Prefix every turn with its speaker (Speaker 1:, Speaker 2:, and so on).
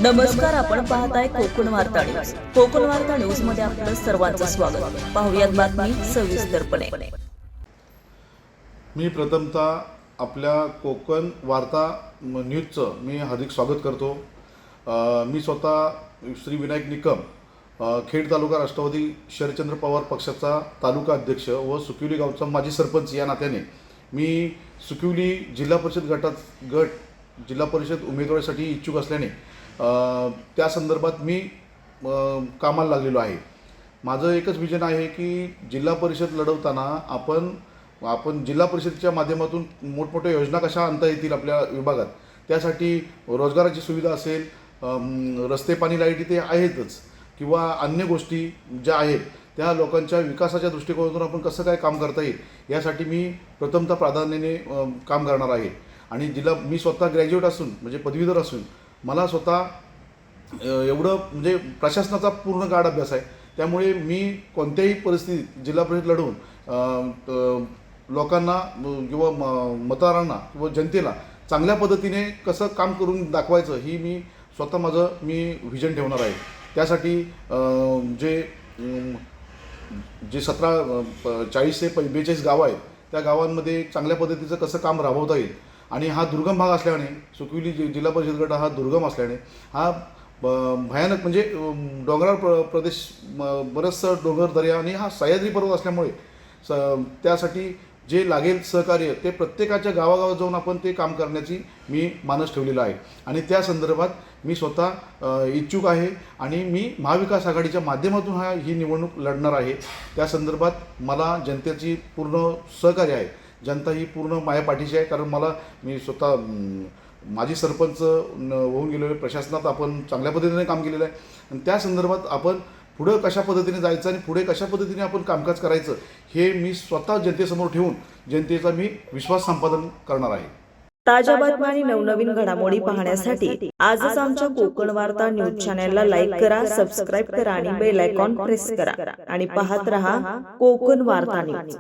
Speaker 1: नमस्कार, आपण पाहताय कोकण वार्ता न्यूज. कोकण वार्ता न्यूज मध्ये आपलं सर्वांचं स्वागत. पाहुयात बातमी सविस्तरपणे.
Speaker 2: मी प्रथमतः आपल्या कोकण वार्ता न्यूजचं मी हार्दिक स्वागत करतो. मी स्वतः श्री विनायक निकम, खेड तालुका राष्ट्रवादी शरदचंद्र पवार पक्षाचा तालुका अध्यक्ष व सुकिवली गावचा माजी सरपंच या नात्याने मी सुकिवली जिल्हा परिषद जिल्हा परिषद उमेदवारीसाठी इच्छुक असल्याने त्या संदर्भात मी कामाला लागलेलो आहे. माझं एकच विजन आहे की जिल्हा परिषद लढवताना आपण जिल्हा परिषदेच्या माध्यमातून मोठमोठ्या योजना कशा आणता येतील आपल्या विभागात, त्यासाठी रोजगाराची सुविधा असेल, रस्ते पाणी लाईट इथे आहेतच, किंवा अन्य गोष्टी ज्या आहेत त्या लोकांच्या विकासाच्या दृष्टिकोनातून आपण कसं काय काम करता येईल यासाठी मी प्रथमतः प्राधान्याने काम करणार आहे. आणि मी स्वतः ग्रॅज्युएट असून म्हणजे पदवीधर असून मला स्वतः एवढं म्हणजे प्रशासनाचा पूर्ण गाढ अभ्यास आहे. त्यामुळे मी कोणत्याही परिस्थितीत जिल्हा परिषद लढवून लोकांना किंवा मतदारांना किंवा जनतेला चांगल्या पद्धतीने कसं काम करून दाखवायचं ही मी स्वतः माझं व्हिजन ठेवणार आहे. त्यासाठी जे 40 ते 42 गावं आहेत त्या गावांमध्ये चांगल्या पद्धतीचं कसं काम राबवता येईल. आणि हा दुर्गम भाग असल्याने, सुकिवली जिल्हा परिषद गट हा दुर्गम असल्याने हा भयानक म्हणजे डोंगराळ प्रदेश, बरंचसं डोंगर दर्या आणि हा सह्याद्री पर्वत असल्यामुळे त्यासाठी जे लागेल सहकार्य ते प्रत्येकाच्या गावागावात जाऊन आपण ते काम करण्याची मी मानस ठेवलेला आहे. आणि त्या संदर्भात मी स्वतः इच्छुक आहे आणि मी महाविकास आघाडीच्या माध्यमातून ही निवडणूक लढणार आहे. त्या संदर्भात मला जनतेची पूर्ण सहकार्य आहे. जनता ही पूर्ण माझ्या पाठीशी आहे. कारण मी स्वतः माजी सरपंच होऊन गेलो आहे. प्रशासनात आपण चांगल्या पद्धतीने काम केलेलं आहे. आणि त्या संदर्भात आपण पुढं कशा पद्धतीने जायचं आणि पुढे कशा पद्धतीने आपण कामकाज करायचं हे मी स्वतः जनतेसमोर ठेवून जनतेचा मी विश्वास संपादन करणार आहे.
Speaker 1: ताज्या बातम्या आणि नवनवीन घडामोडी पाहण्यासाठी आजच आमच्या कोकण वार्ता न्यूज चॅनलला लाईक करा, सबस्क्राईब करा आणि बेल आयकॉन प्रेस करा आणि पाहत रहा कोकण वार्ता न्यूज.